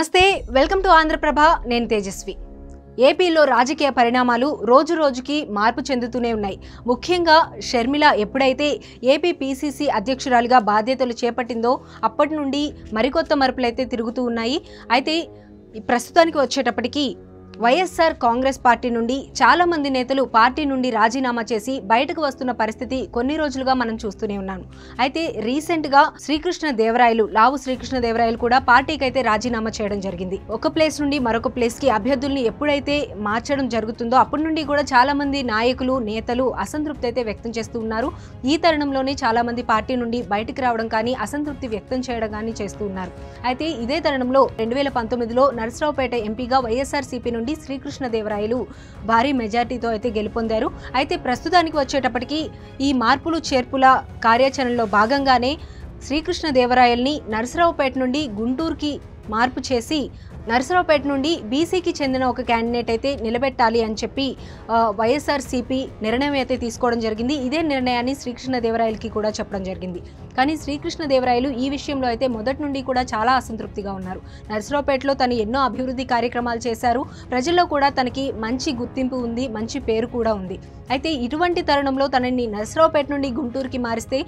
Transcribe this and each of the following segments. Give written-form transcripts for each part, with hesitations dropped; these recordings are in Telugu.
నమస్తే, వెల్కమ్ టు ఆంధ్రప్రభ. నేను తేజస్వి. ఏపీలో రాజకీయ పరిణామాలు రోజు రోజుకి మార్పు చెందుతూనే ఉన్నాయి. ముఖ్యంగా షర్మిల ఎప్పుడైతే ఏపీ పీసీసీ అధ్యక్షురాలిగా బాధ్యతలు చేపట్టిందో అప్పటి నుండి మరికొత్త మరుపులైతే తిరుగుతూ ఉన్నాయి. అయితే ప్రస్తుతానికి వచ్చేటప్పటికి వైఎస్ఆర్ కాంగ్రెస్ పార్టీ నుండి చాలా మంది నేతలు పార్టీ నుండి రాజీనామా చేసి బయటకు వస్తున్న పరిస్థితి కొన్ని రోజులుగా మనం చూస్తూనే ఉన్నాం. అయితే రీసెంట్గా లావు శ్రీకృష్ణదేవరాయలు కూడా పార్టీకి అయితే రాజీనామా చేయడం జరిగింది. ఒక ప్లేస్ నుండి మరొక ప్లేస్కి అభ్యర్థుల్ని ఎప్పుడైతే మార్చడం జరుగుతుందో అప్పటి నుండి కూడా చాలా మంది నాయకులు నేతలు అసంతృప్తి అయితే వ్యక్తం చేస్తూ ఉన్నారు. ఈ తరుణంలోనే చాలా మంది పార్టీ నుండి బయటకు రావడం కానీ అసంతృప్తి వ్యక్తం చేయడం కానీ చేస్తూ ఉన్నారు. అయితే ఇదే తరుణంలో 2019లో నరసరావుపేట ఎంపీగా వైఎస్ఆర్సీపీ నుండి శ్రీకృష్ణదేవరాయలు భారీ మెజార్టీతో అయితే గెలుపొందారు. అయితే ప్రస్తుతానికి వచ్చేటప్పటికి ఈ మార్పులు చేర్పుల కార్యాచరణలో భాగంగానే శ్రీకృష్ణదేవరాయల్ని నరసరావుపేట నుండి గుంటూరుకి మార్పు చేసి నరసరావుపేట నుండి బీసీకి చెందిన ఒక క్యాండిడేట్ అయితే నిలబెట్టాలి అని చెప్పి వైఎస్ఆర్సీపీ నిర్ణయం అయితే తీసుకోవడం జరిగింది. ఇదే నిర్ణయాన్ని శ్రీకృష్ణదేవరాయలకి కూడా చెప్పడం జరిగింది. కానీ శ్రీకృష్ణదేవరాయలు ఈ విషయంలో అయితే మొదటి నుండి కూడా చాలా అసంతృప్తిగా ఉన్నారు. నరసరావుపేటలో తను ఎన్నో అభివృద్ధి కార్యక్రమాలు చేశారు. ప్రజల్లో కూడా తనకి మంచి గుర్తింపు ఉంది, మంచి పేరు కూడా ఉంది. అయితే ఇటువంటి తరుణంలో తనని నరసరావుపేట నుండి గుంటూరుకి మారిస్తే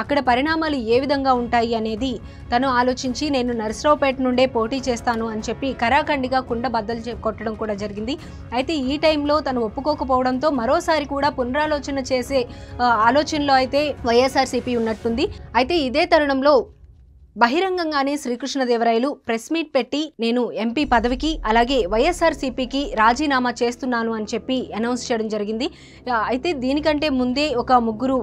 అక్కడ పరిణామాలు ఏ విధంగా ఉంటాయి అనేది తను ఆలోచించి నేను నరసరావుపేట నుండే పోటీ చేస్తాను అని చెప్పి కరాఖండిగా కుండ బద్దలు కొట్టడం కూడా జరిగింది. అయితే ఈ టైంలో తను ఒప్పుకోకపోవడంతో మరోసారి కూడా పునరాలోచన చేసే ఆలోచనలో అయితే వైఎస్ఆర్సీపీ ఉన్నట్టుంది. అయితే ఇదే తరుణంలో బహిరంగంగానే శ్రీకృష్ణదేవరాయలు ప్రెస్ మీట్ పెట్టి నేను ఎంపీ పదవికి అలాగే వైఎస్ఆర్సీపీకి రాజీనామా చేస్తున్నాను అని చెప్పి అనౌన్స్ చేయడం జరిగింది. అయితే దీనికంటే ముందే ఒక ముగ్గురు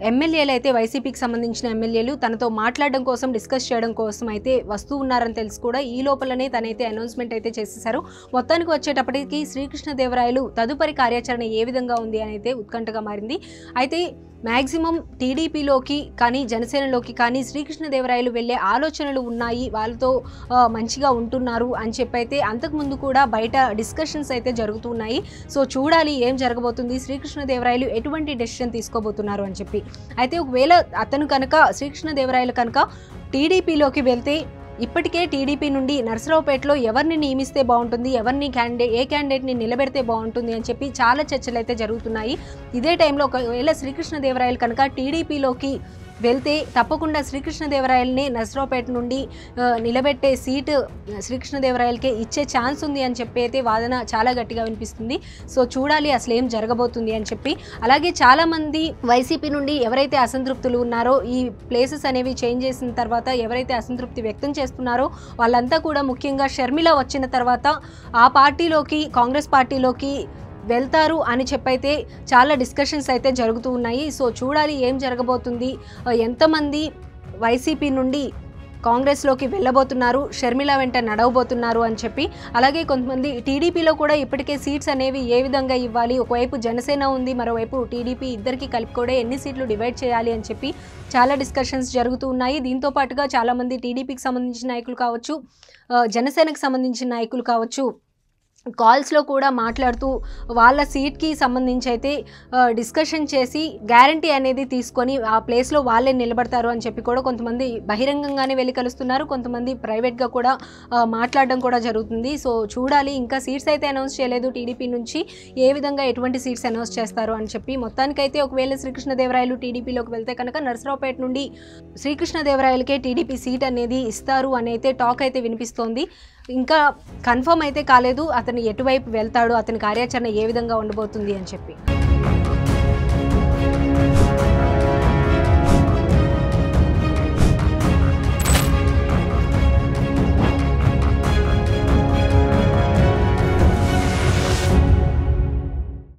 ఎమ్మెల్యేలు అయితే వైసీపీకి సంబంధించిన ఎమ్మెల్యేలు తనతో మాట్లాడడం కోసం డిస్కస్ చేయడం కోసం అయితే వస్తూ ఉన్నారని తెలిసి కూడా ఈ లోపలనే తనైతే అనౌన్స్మెంట్ అయితే చేసేశారు. మొత్తానికి వచ్చేటప్పటికి శ్రీకృష్ణదేవరాయలు తదుపరి కార్యాచరణ ఏ విధంగా ఉంది అని అయితే ఉత్కంఠగా మారింది. అయితే మ్యాక్సిమం టీడీపీలోకి కానీ జనసేనలోకి కానీ శ్రీకృష్ణదేవరాయలు వెళ్ళే ఆలోచనలు ఉన్నాయి, వాళ్ళతో మంచిగా ఉంటున్నారు అని చెప్పైతే అంతకుముందు కూడా బయట డిస్కషన్స్ అయితే జరుగుతున్నాయి. సో చూడాలి ఏం జరగబోతుంది, శ్రీకృష్ణదేవరాయలు ఎటువంటి డెసిషన్ తీసుకోబోతున్నారు అని చెప్పి. అయితే ఒకవేళ అతను కనుక శ్రీకృష్ణదేవరాయలు కనుక టీడీపీలోకి వెళ్తే ఇప్పటికే టీడీపీ నుండి నరసరావుపేటలో ఎవరిని నియమిస్తే బాగుంటుంది, ఏ క్యాండిడేట్ని నిలబెడితే బాగుంటుంది అని చెప్పి చాలా చర్చలు అయితే జరుగుతున్నాయి. ఇదే టైంలో ఒకవేళ శ్రీకృష్ణదేవరాయలు కనుక టీడీపీలోకి వెళ్తే తప్పకుండా శ్రీకృష్ణదేవరాయల్ని నరసరావుపేట నుండి నిలబెట్టే సీటు శ్రీకృష్ణదేవరాయలకే ఇచ్చే ఛాన్స్ ఉంది అని చెప్పి అయితే వాదన చాలా గట్టిగా వినిపిస్తుంది. సో చూడాలి అసలు ఏం జరగబోతుంది అని చెప్పి. అలాగే చాలామంది వైసీపీ నుండి ఎవరైతే అసంతృప్తులు ఉన్నారో ఈ ప్లేసెస్ అనేవి చేంజ్ చేసిన తర్వాత ఎవరైతే అసంతృప్తి వ్యక్తం చేస్తున్నారో వాళ్ళంతా కూడా ముఖ్యంగా షర్మిల వచ్చిన తర్వాత ఆ పార్టీలోకి కాంగ్రెస్ పార్టీలోకి వెళ్తారు అని చెప్పైతే చాలా డిస్కషన్స్ అయితే జరుగుతూ ఉన్నాయి. సో చూడాలి ఏం జరగబోతుంది, ఎంతమంది వైసీపీ నుండి కాంగ్రెస్లోకి వెళ్ళబోతున్నారు, షర్మిల వెంట నడవబోతున్నారు అని చెప్పి. అలాగే కొంతమంది టీడీపీలో కూడా ఇప్పటికే సీట్స్ అనేవి ఏ విధంగా ఇవ్వాలి, ఒకవైపు జనసేన ఉంది, మరోవైపు టీడీపీ, ఇద్దరికి కలిపి కూడా ఎన్ని సీట్లు డివైడ్ చేయాలి అని చెప్పి చాలా డిస్కషన్స్ జరుగుతూ ఉన్నాయి. దీంతో పాటుగా చాలామంది టీడీపీకి సంబంధించిన నాయకులు కావచ్చు, జనసేనకు సంబంధించిన నాయకులు కావచ్చు కాల్స్లో కూడా మాట్లాడుతూ వాళ్ళ సీట్కి సంబంధించి అయితే డిస్కషన్ చేసి గ్యారంటీ అనేది తీసుకొని ఆ ప్లేస్లో వాళ్ళే నిలబడతారు అని చెప్పి కూడా కొంతమంది బహిరంగంగానే వెళ్ళి కలుస్తున్నారు, కొంతమంది ప్రైవేట్గా కూడా మాట్లాడడం కూడా జరుగుతుంది. సో చూడాలి, ఇంకా సీట్స్ అయితే అనౌన్స్ చేయలేదు టీడీపీ నుంచి, ఏ విధంగా ఎటువంటి సీట్స్ అనౌన్స్ చేస్తారు అని చెప్పి. మొత్తానికైతే ఒకవేళ శ్రీకృష్ణదేవరాయలు టీడీపీలోకి వెళ్తే కనుక నరసరావుపేట నుండి శ్రీకృష్ణదేవరాయలకే టీడీపీ సీట్ అనేది ఇస్తారు అని అయితే టాక్ అయితే వినిపిస్తోంది. ఇంకా కన్ఫర్మ్ అయితే కాలేదు అతను ఎటువైపు వెళ్తాడు, అతని కార్యాచరణ ఏ విధంగా ఉండబోతుంది అని చెప్పి.